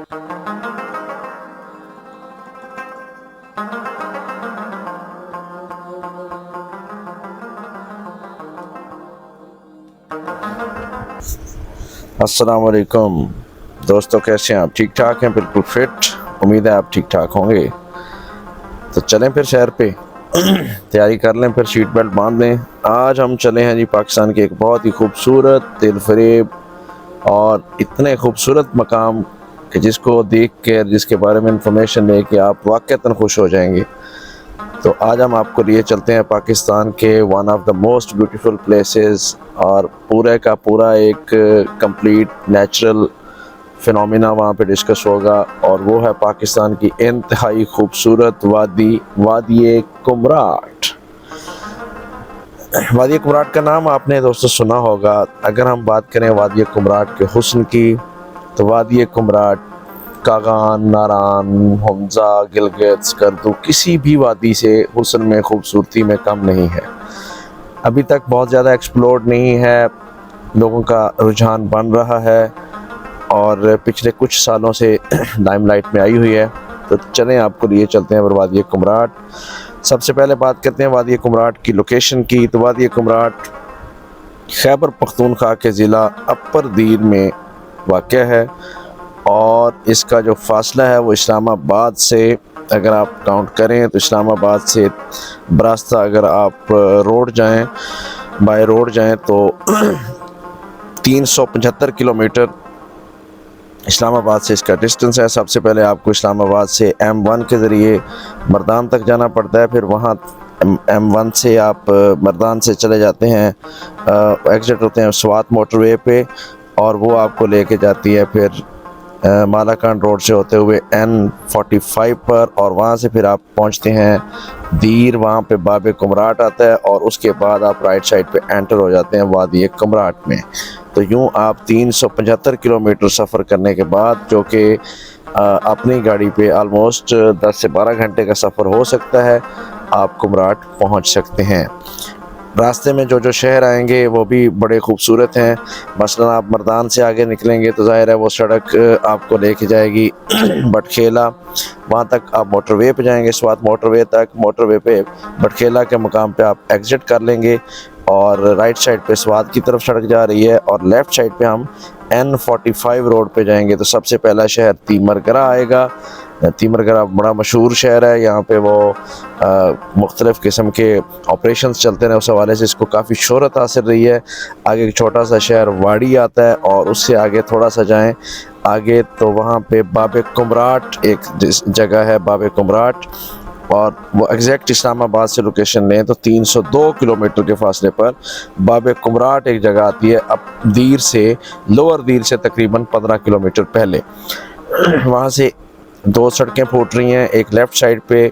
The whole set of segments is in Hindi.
अस्सलाम वालेकुम दोस्तों, कैसे हैं आप? ठीक ठाक हैं? बिल्कुल फिट। उम्मीद है आप ठीक ठाक होंगे। तो चलें फिर शहर पे तैयारी कर लें, फिर सीट बेल्ट बांध लें। आज हम चले हैं जी पाकिस्तान के एक बहुत ही खूबसूरत, दिल फरेब और इतने खूबसूरत मकाम कि जिसको देख कर, जिसके बारे में इंफॉर्मेशन लेके आप वाक़तन खुश हो जाएंगे। तो आज हम आपको लिए चलते हैं पाकिस्तान के one of the most beautiful places, और पूरे का पूरा एक कंप्लीट नेचुरल फिनोमिना वहाँ पे डिस्कस होगा, और वो है पाकिस्तान की इंतहाई खूबसूरत वादी कुमराट। वादी कुमराट का नाम आपने दोस्तों सुना होगा। अगर हम बात करें वादी कुमराट के हुस्न की, तो वादी कुमराट कागान, नारान, हमजा, गिलगित, स्कर्दू किसी भी वादी से हुस्न में, खूबसूरती में कम नहीं है। अभी तक बहुत ज़्यादा एक्सप्लोर्ड नहीं है, लोगों का रुझान बन रहा है और पिछले कुछ सालों से लाइमलाइट में आई हुई है। तो चलें आपको लिए चलते हैं वादी कुमराट। सबसे पहले बात करते हैं वादी कुमराट की लोकेशन की। तो वादी कुमराट खैबर पख्तूनख्वा के ज़िला अपर दीर में वाक़या है, और इसका जो फासला है वो इस्लामाबाद से, अगर आप काउंट करें तो इस्लामाबाद से बरास्ता अगर आप रोड जाएं, बाय रोड जाएं, तो 375 किलोमीटर इस्लामाबाद से इसका डिस्टेंस है। सबसे पहले आपको इस्लामाबाद से M1 के ज़रिए मर्दान तक जाना पड़ता है, फिर वहाँ M1 से आप मर्दान से चले जाते हैं, एग्ज़िट होते हैं स्वात मोटरवे पे, और वो आपको लेके जाती है फिर मालाकान रोड से होते हुए N45 पर, और वहाँ से फिर आप पहुँचते हैं दीर। वहाँ पे बाबे कुमराट आता है, और उसके बाद आप राइट साइड पे एंटर हो जाते हैं वादी कुमराट में। तो यूँ आप 375 किलोमीटर सफ़र करने के बाद, जो कि अपनी गाड़ी पे आलमोस्ट 10 से 12 घंटे का सफ़र हो सकता है, आप कुमराट पहुँच सकते हैं। रास्ते में जो जो शहर आएंगे वो भी बड़े खूबसूरत हैं। मसलन आप मर्दान से आगे निकलेंगे तो ज़ाहिर है वो सड़क आपको लेके जाएगी बटखेला, वहाँ तक आप मोटरवे पे जाएंगे, स्वात मोटरवे तक। मोटरवे पे बटखेला के मुकाम पे आप एग्ज़िट कर लेंगे, और राइट साइड पे स्वात की तरफ सड़क जा रही है, और लेफ़्ट साइड पे हम N45 रोड पे जाएंगे। तो सबसे पहला शहर तीमरगरा आएगा। तीमरगरा बड़ा मशहूर शहर है, यहाँ पे वो मुख्तलिफ़ किस्म के ऑपरेशंस चलते हैं, उस हवाले से इसको काफ़ी शोहरत हासिल रही है। आगे एक छोटा सा शहर वाड़ी आता है, और उससे आगे थोड़ा सा जाएं आगे तो वहाँ पे बाबे कुमराट एक जगह है, बाबे कुमराट, और वो एग्जैक्ट इस्लामाबाद से लोकेशन लें तो 302 किलोमीटर के फासले पर बाबे कुमराट एक जगह आती है, अब दीर से, लोअर दीर से तकरीबन 15 किलोमीटर पहले। वहाँ से दो सड़कें फूट रही हैं, एक लेफ़्ट साइड पे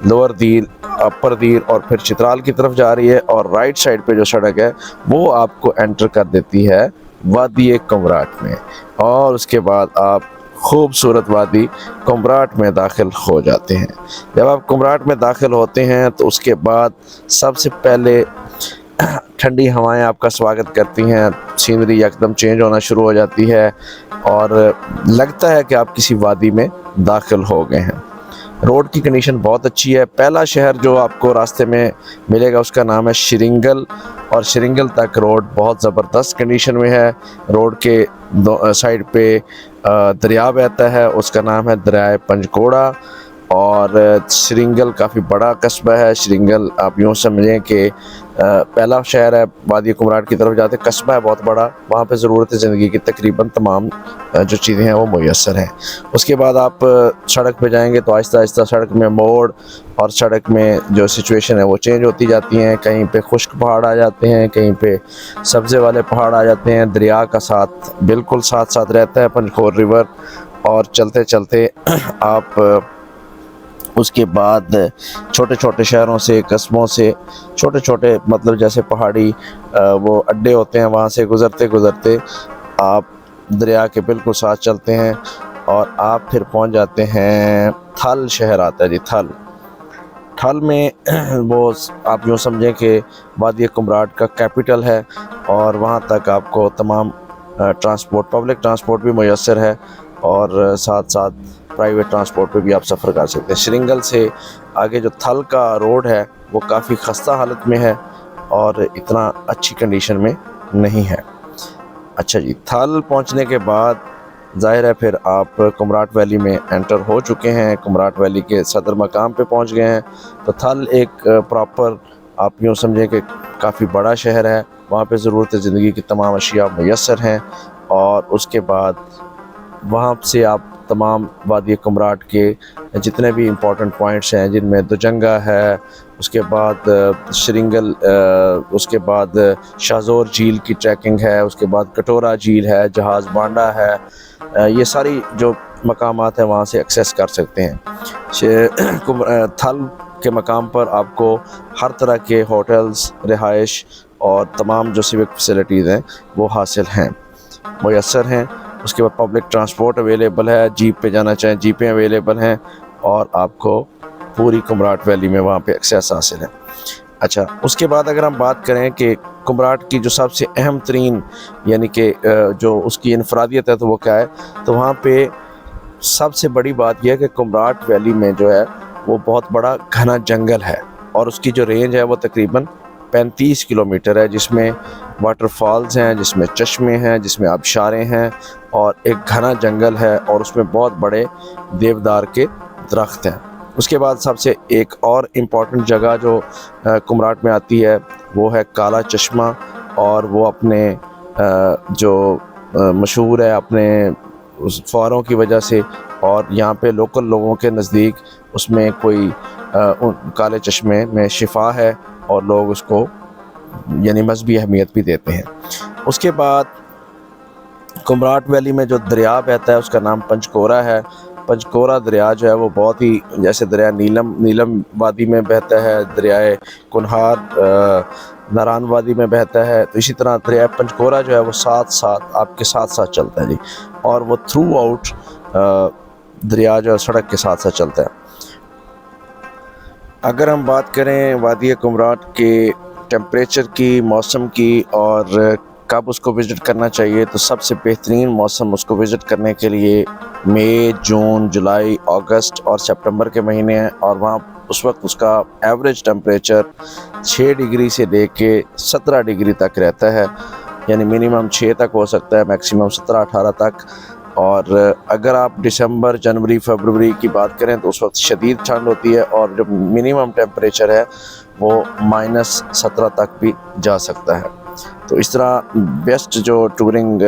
लोअर दीर, अपर दीर, और फिर चित्राल की तरफ जा रही है, और राइट साइड पे जो सड़क है वो आपको एंटर कर देती है वादी कुमराट में, और उसके बाद आप खूबसूरत वादी कुमराट में दाखिल हो जाते हैं। जब आप कुमराट में दाखिल होते हैं तो उसके बाद सबसे पहले ठंडी हवाएं आपका स्वागत करती हैं, सीनरी एकदम चेंज होना शुरू हो जाती है, और लगता है कि आप किसी वादी में दाखिल हो गए हैं। रोड की कंडीशन बहुत अच्छी है। पहला शहर जो आपको रास्ते में मिलेगा उसका नाम है शिरिंगल, और शिरिंगल तक रोड बहुत ज़बरदस्त कंडीशन में है। रोड के दो साइड पे दरिया बहता है, उसका नाम है दरिया पंजकोड़ा, और शिरिंगल काफ़ी बड़ा कस्बा है। शिरिंगल आप यूँ समझें कि पहला शहर है वादी कुमराट की तरफ जाते, कस्बा है बहुत बड़ा, वहाँ पे ज़रूरत ज़िंदगी की तकरीबन तमाम जो चीज़ें हैं वो मुयस्सर हैं। उसके बाद आप सड़क पे जाएंगे तो आहिस्ता आहिस्ता सड़क में मोड़ और सड़क में जो सिचुएशन है वो चेंज होती जाती हैं। कहीं पे खुश्क पहाड़ आ जाते हैं, कहीं पे सब्ज़े वाले पहाड़ आ जाते हैं, दरिया का साथ बिल्कुल साथ साथ रहता है पंजखोर रिवर, और चलते चलते आप उसके बाद छोटे छोटे शहरों से, कस्बों से, छोटे छोटे मतलब जैसे पहाड़ी वो अड्डे होते हैं, वहाँ से गुज़रते गुज़रते आप दरिया के बिल्कुल साथ चलते हैं, और आप फिर पहुँच जाते हैं थल शहर आता है जी, थल। थल में वो आप यूँ समझें कि वादी कुमराट का कैपिटल है, और वहाँ तक आपको तमाम ट्रांसपोर्ट, पब्लिक ट्रांसपोर्ट भी मुयस्सर है, और साथ साथ प्राइवेट ट्रांसपोर्ट पे भी आप सफ़र कर सकते हैं। श्रृंगल से आगे जो थल का रोड है वो काफ़ी खस्ता हालत में है और इतना अच्छी कंडीशन में नहीं है। अच्छा जी, थल पहुंचने के बाद ज़ाहिर है फिर आप कुमराट वैली में एंटर हो चुके हैं, कुमराट वैली के सदर मकाम पे पहुंच गए हैं। तो थल एक प्रॉपर आप यूँ समझें कि काफ़ी बड़ा शहर है, वहाँ पे ज़रूरत ज़िंदगी की तमाम अशिया मुयस्सर हैं। और उसके बाद वहाँ से आप तमाम वादी कुमराट के जितने भी इम्पोर्टेंट पॉइंट्स हैं जिनमें दुजंगा है, उसके बाद श्रृंगल, उसके बाद शाहज़ोर झील की ट्रैकिंग है, उसके बाद कटोरा झील है, जहाज़ बांडा है, ये सारी जो मकामात हैं वहाँ से एक्सेस कर सकते हैं। थल के मकाम पर आपको हर तरह के होटल्स, रिहाइश और तमाम जो सिविक फैसिलिटीज़ हैं वो हासिल हैं, मुयस्सर हैं। उसके बाद पब्लिक ट्रांसपोर्ट अवेलेबल है, जीप पे जाना चाहें जीपें अवेलेबल हैं और आपको पूरी कुमराट वैली में वहाँ पे एक्सेस हासिल है। अच्छा, उसके बाद अगर हम बात करें कि कुमराट की जो सबसे अहम तरीन यानी कि जो उसकी इनफरादियत है तो वो क्या है, तो वहाँ पे सबसे बड़ी बात यह है कि कुमराट वैली में जो है वो बहुत बड़ा घना जंगल है और उसकी जो रेंज है वो तकरीबन 35 किलोमीटर है, जिसमें वाटरफॉल्स हैं, जिसमें चश्मे हैं, जिसमें आबशारें हैं और एक घना जंगल है और उसमें बहुत बड़े देवदार के दरख्त हैं। उसके बाद सबसे एक और इम्पॉर्टेंट जगह जो कुमराट में आती है वो है काला चश्मा, और वो अपने जो मशहूर है अपने उस फव्वारों की वजह से, और यहाँ पे लोकल लोगों के नज़दीक उसमें कोई काले चश्मे में शिफा है और लोग उसको यानी मजहबी अहमियत भी देते हैं। उसके बाद कुमराट वैली में जो दरिया बहता है उसका नाम पंचकोरा है। पंचकोरा दरिया जो है वो बहुत ही, जैसे दरिया नीलम वादी में बहता है, दरियाए कुनहार नारान वादी में बहता है, तो इसी तरह दरिया पंचकोरा जो है वो आपके साथ साथ चलता है जी, और वो थ्रू आउट दरिया जो है सड़क के साथ साथ चलता है। अगर हम बात करें वादी कुमराट के टेम्परेचर की, मौसम की और कब उसको विज़िट करना चाहिए, तो सबसे बेहतरीन मौसम उसको विज़िट करने के लिए मई, जून, जुलाई, अगस्त और सितंबर के महीने हैं, और वहाँ उस वक्त उसका एवरेज टेम्परेचर 6 डिग्री से लेके 17 डिग्री तक रहता है, यानी मिनिमम 6 तक हो सकता है, मैक्सिमम 17-18 तक। और अगर आप दिसंबर, जनवरी, फरवरी की बात करें तो उस वक्त शदीद ठंड होती है और जो मिनिमम टेम्परेचर है वो -17 तक भी जा सकता है। तो इस तरह बेस्ट जो टूरिंग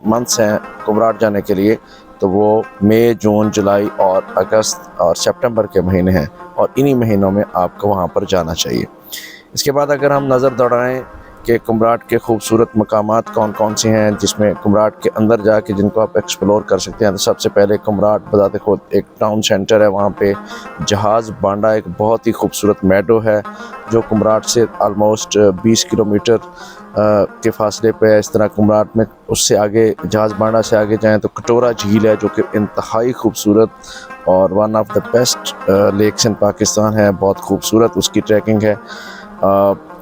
मंथ्स हैं कुमराट जाने के लिए, तो वो मई, जून, जुलाई और अगस्त और सितंबर के महीने हैं, और इन्हीं महीनों में आपको वहाँ पर जाना चाहिए। इसके बाद अगर हम नज़र दौड़ाएँ कि कुमराट के खूबसूरत मकामात कौन कौन से हैं जिसमें कुमराट के अंदर जाके जिनको आप एक्सप्लोर कर सकते हैं, तो सबसे पहले कुमराट बजाते खुद एक टाउन सेंटर है, वहाँ पे जहाज़ बांडा एक बहुत ही खूबसूरत मेडो है जो कुमराट से आलमोस्ट 20 किलोमीटर के फासले पे है। इस तरह कुमराट में उससे आगे, जहाज़ बांडा से आगे जाएँ तो कटोरा झील है जो कि इंतहाई खूबसूरत और one of the best lakes in Pakistan है, बहुत खूबसूरत उसकी ट्रैकिंग है।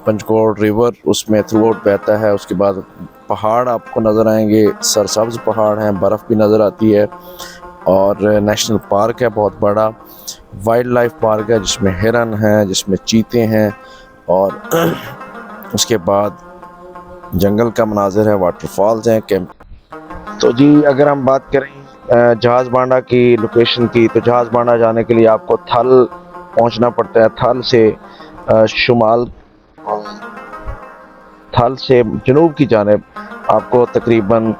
पंचकोट रिवर उसमें थ्रू आउट बहता है। उसके बाद पहाड़ आपको नज़र आएंगे, सरसब्ज़ पहाड़ हैं, बर्फ़ भी नज़र आती है, और नेशनल पार्क है बहुत बड़ा, वाइल्ड लाइफ पार्क है जिसमें हिरन हैं, जिसमें चीते हैं, और उसके बाद जंगल का मनाज़र है, वाटरफॉल्स हैं, कैंप। तो जी अगर हम बात करें जहाज़ बांडा की लोकेशन की, तो जहाज़ बांडा जाने के लिए आपको थल पहुंचना पड़ता है। थल से जनूब की जानिब आपको तकरीबन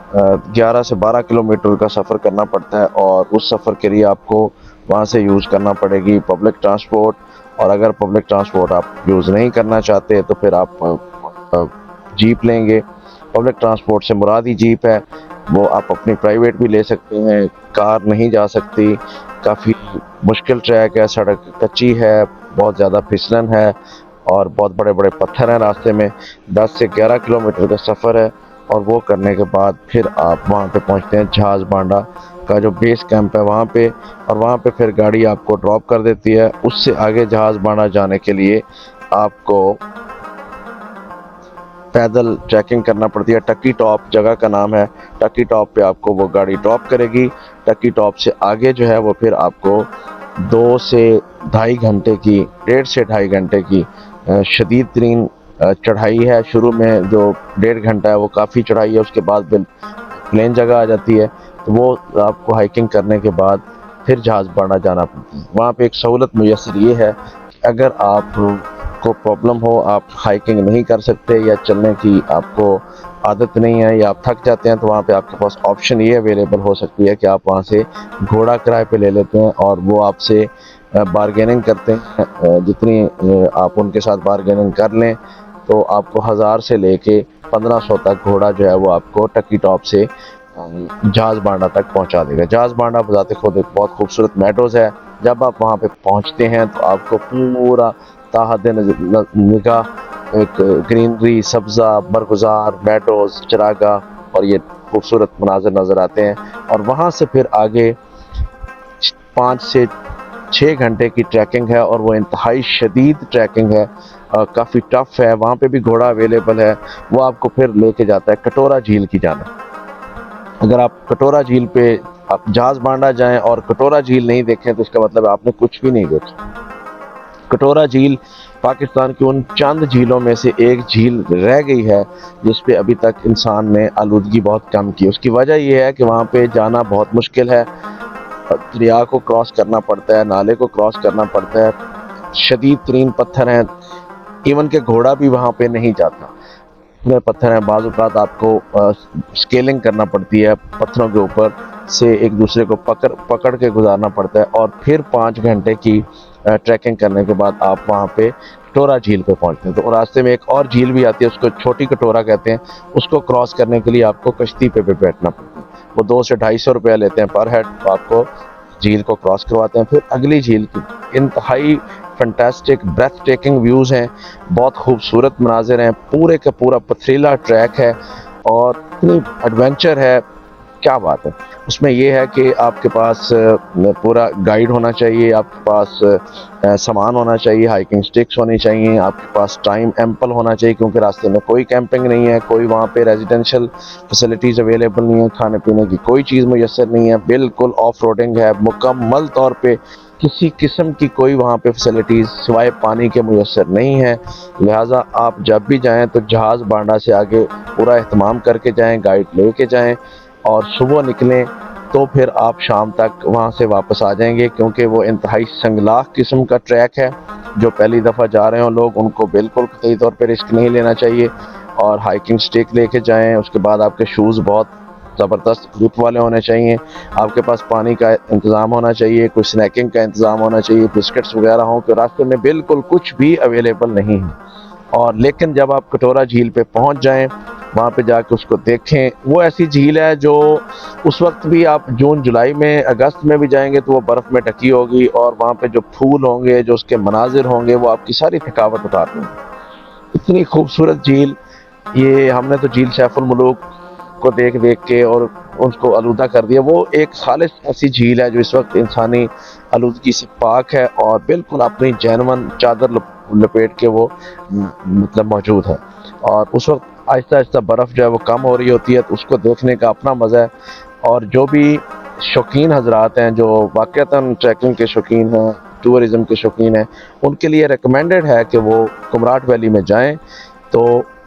11 से 12 किलोमीटर का सफ़र करना पड़ता है, और उस सफ़र के लिए आपको वहाँ से यूज़ करना पड़ेगी पब्लिक ट्रांसपोर्ट, और अगर पब्लिक ट्रांसपोर्ट आप यूज़ नहीं करना चाहते तो फिर आप जीप लेंगे। पब्लिक ट्रांसपोर्ट से मुराद ही जीप है, वो आप अपनी प्राइवेट भी ले सकते हैं, कार नहीं जा सकती, काफ़ी मुश्किल ट्रैक है, सड़क कच्ची है, बहुत ज़्यादा फिसलन है और बहुत बड़े बड़े पत्थर हैं रास्ते में। 10 से 11 किलोमीटर का सफ़र है, और वो करने के बाद फिर आप वहाँ पे पहुँचते हैं जहाज़ बांडा का जो बेस कैंप है वहाँ पे, और वहाँ पे फिर गाड़ी आपको ड्रॉप कर देती है। उससे आगे जहाज़ बांडा जाने के लिए आपको पैदल ट्रैकिंग करना पड़ती है। टक्की टॉप जगह का नाम है। टक्की टॉप पे आपको वो गाड़ी ड्रॉप करेगी। टक्की टॉप से आगे जो है वो फिर आपको 2 से ढाई घंटे की, 1.5 से 2.5 घंटे की शदीद तरीन चढ़ाई है। शुरू में जो 1.5 घंटा है वो काफ़ी चढ़ाई है, उसके बाद फिर प्लेन जगह आ जाती है। तो वो आपको हाइकिंग करने के बाद फिर जहाज़ बाड़ा जाना पड़ता है। वहाँ पे एक सहूलत मुयस्सर ये है कि अगर आप को प्रॉब्लम हो, आप हाइकिंग नहीं कर सकते या चलने की आपको आदत नहीं है या आप थक जाते हैं, तो वहाँ पे आपके पास ऑप्शन ये अवेलेबल हो सकती है कि आप वहाँ से घोड़ा किराए पे ले लेते हैं और वो आपसे बारगेनिंग करते हैं। जितनी आप उनके साथ बारगेनिंग कर लें तो आपको 1000 से लेके 1500 तक घोड़ा जो है वो आपको टक्की टॉप से जहाज़ बांडा तक पहुंचा देगा। जहाज़ बांडा बजाते खुद एक बहुत खूबसूरत मेडोज़ है। जब आप वहां पे पहुंचते हैं तो आपको पूरा ताहद निगाह एक ग्रीनरी, सब्ज़ा, बरगुज़ार, मेडोज़, चरागाह और ये खूबसूरत मनाज़र नज़र आते हैं। और वहाँ से फिर आगे 5 से 6 घंटे की ट्रैकिंग है और वो इंतहाई शदीद ट्रैकिंग है, काफ़ी टफ है। वहाँ पे भी घोड़ा अवेलेबल है, वो आपको फिर लेके जाता है कटोरा झील की जानिब। अगर आप कटोरा झील पे आप जहाज़ बांडा जाएं और कटोरा झील नहीं देखें तो इसका मतलब आपने कुछ भी नहीं देखा। कटोरा झील पाकिस्तान की उन चंद झीलों में से एक झील रह गई है जिस पे अभी तक इंसान ने आलूदगी बहुत कम की। उसकी वजह यह है कि वहाँ पे जाना बहुत मुश्किल है, दरिया को क्रॉस करना पड़ता है, नाले को क्रॉस करना पड़ता है, शदीद तरीन पत्थर हैं, इवन के घोड़ा भी वहाँ पे नहीं जाता। इतने पत्थर हैं, बाज़ औक़ात आपको स्केलिंग करना पड़ती है, पत्थरों के ऊपर से एक दूसरे को पकड़ के गुजारना पड़ता है और फिर 5 घंटे की ट्रैकिंग करने के बाद आप वहाँ पे कटोरा झील पे पहुँचते हैं। तो रास्ते में एक और झील भी आती है, उसको छोटी कटोरा कहते हैं। उसको क्रॉस करने के लिए आपको कश्ती पे बैठना पड़ता है। वो 200 से 250 रुपया लेते हैं पर हेड, तो आपको झील को क्रॉस करवाते हैं। फिर अगली झील की इंतहाई फैंटास्टिक ब्रेथ टेकिंग व्यूज़ हैं, बहुत खूबसूरत मनाजिर हैं, पूरे का पूरा पथरीला ट्रैक है और इतनी एडवेंचर है, क्या बात है। उसमें यह है कि आपके पास पूरा गाइड होना चाहिए, आपके पास सामान होना चाहिए, हाइकिंग स्टिक्स होनी चाहिए, आपके पास टाइम एम्पल होना चाहिए क्योंकि रास्ते में कोई कैंपिंग नहीं है, कोई वहाँ पे रेजिडेंशियल फैसिलिटीज़ अवेलेबल नहीं है, खाने पीने की कोई चीज़ मुयस्सर नहीं है, बिल्कुल ऑफ रोडिंग है, मुकम्मल तौर पे किसी किस्म की कोई वहाँ पे फैसिलिटीज़ सिवाय पानी के मुयस्सर नहीं है। लिहाजा आप जब भी जाएँ तो जहाज़ बांडा से आगे पूरा एहतमाम करके जाएँ, गाइड लेके जाएँ और सुबह निकलें तो फिर आप शाम तक वहाँ से वापस आ जाएंगे क्योंकि वो इंतहाई संगलाख किस्म का ट्रैक है। जो पहली दफ़ा जा रहे हो लोग, उनको बिल्कुल कतई तौर पे रिस्क नहीं लेना चाहिए और हाइकिंग स्टिक लेके जाएं। उसके बाद आपके शूज़ बहुत ज़बरदस्त ग्रिप वाले होने चाहिए, आपके पास पानी का इंतज़ाम होना चाहिए, कुछ स्नैकिंग का इंतज़ाम होना चाहिए, बिस्किट्स वगैरह हों कि रास्ते में बिल्कुल कुछ भी अवेलेबल नहीं है। और लेकिन जब आप कटोरा झील पे पहुंच जाएं, वहाँ पे जाके उसको देखें, वो ऐसी झील है जो उस वक्त भी आप जून जुलाई में अगस्त में भी जाएंगे तो वो बर्फ़ में ढकी होगी और वहाँ पे जो फूल होंगे, जो उसके मनाजिर होंगे, वो आपकी सारी थकावट उतार देंगे। इतनी खूबसूरत झील, ये हमने तो झील सैफुल मुलूक को देख देख के और उसको आलूदा कर दिया। वो एक खालिस ऐसी झील है जो इस वक्त इंसानी आलूदगी से पाक है और बिल्कुल अपनी जैनवन चादर लपेट के वो मतलब मौजूद है। और उस वक्त आहिस्ता आहिस्ता बर्फ़ जो है वो कम हो रही होती है, तो उसको देखने का अपना मज़ा है। और जो भी शौकीन हजरात हैं, जो वाक़तन ट्रैकिंग के शौकीन हैं, टूरिज़म के शौकीन हैं, उनके लिए रिकमेंडेड है कि वो कुमराट वैली में जाएं तो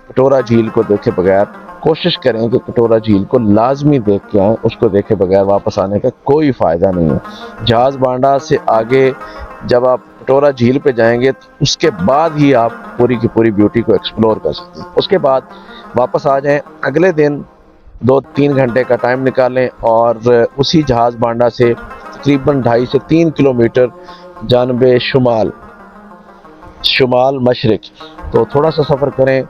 कटोरा झील को देखे बगैर कोशिश करें कि कटोरा झील को लाजमी देख के आएँ। उसको देखे बगैर वापस आने का कोई फ़ायदा नहीं है। जहाज़ बांडा से आगे जब आप कटोरा झील पे जाएंगे तो उसके बाद ही आप पूरी की पूरी ब्यूटी को एक्सप्लोर कर सकते हैं। उसके बाद वापस आ जाएं, अगले दिन 2-3 घंटे का टाइम निकालें और उसी जहाज़ बांडा से तकरीबन 2.5 से 3 किलोमीटर जानबे शुमाल मशरिक तो थोड़ा सा सफ़र करें,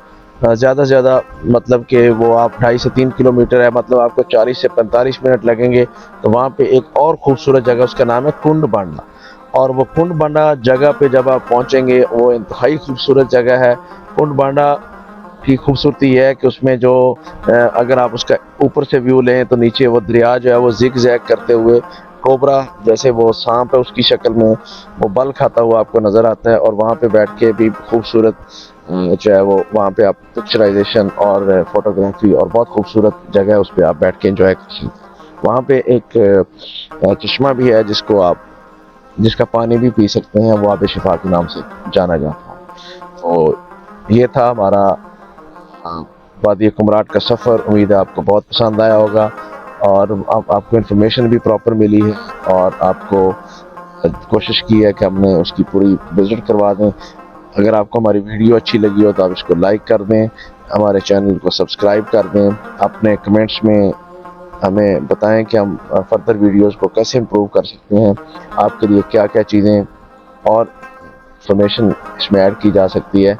ज़्यादा से ज़्यादा मतलब कि वो आप 2.5 से 3 किलोमीटर है, मतलब आपको 40 से 45 मिनट लगेंगे। तो वहाँ पे एक और ख़ूबसूरत जगह, उसका नाम है कुंड बांडा। और वो कुंड बांडा जगह पे जब आप पहुँचेंगे, वो इंतहाई खूबसूरत जगह है। कुंड बांडा की खूबसूरती है कि उसमें जो अगर आप उसका ऊपर से व्यू लें तो नीचे वो दरिया जो है वो जिग जैग करते हुए कोबरा जैसे वो सांप है उसकी शक्ल में वो बल खाता हुआ आपको नज़र आता है। और वहाँ पे बैठ के भी खूबसूरत जो है वो वहाँ पे आप पिक्चराइजेशन और फोटोग्राफी और बहुत खूबसूरत जगह है, उस पर आप बैठ के एंजॉय कर सकते हैं। वहाँ पे एक चश्मा भी है जिसका पानी भी पी सकते हैं, वो आब शिफा के नाम से जाना जाता है। तो ये था हमारा वादी कुमराट का सफ़र। उम्मीद है आपको बहुत पसंद आया होगा और आपको इन्फॉर्मेशन भी प्रॉपर मिली है और आपको कोशिश की है कि हमने उसकी पूरी विज़िट करवा दें। अगर आपको हमारी वीडियो अच्छी लगी हो तो आप इसको लाइक कर दें, हमारे चैनल को सब्सक्राइब कर दें, अपने कमेंट्स में हमें बताएं कि हम फर्दर वीडियोस को कैसे इम्प्रूव कर सकते हैं, आपके लिए क्या क्या चीज़ें और इंफॉर्मेशन इसमें ऐड की जा सकती है।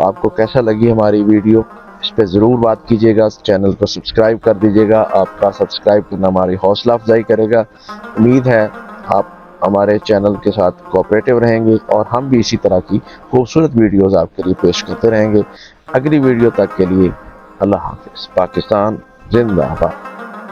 आपको कैसा लगी हमारी वीडियो, इस पर ज़रूर बात कीजिएगा। चैनल को सब्सक्राइब कर दीजिएगा, आपका सब्सक्राइब करना हमारी हौसला अफजाई करेगा। उम्मीद है आप हमारे चैनल के साथ कोऑपरेटिव रहेंगे और हम भी इसी तरह की खूबसूरत वीडियोस आपके लिए पेश करते रहेंगे। अगली वीडियो तक के लिए अल्लाह हाफिज़। पाकिस्तान जिंदाबाद।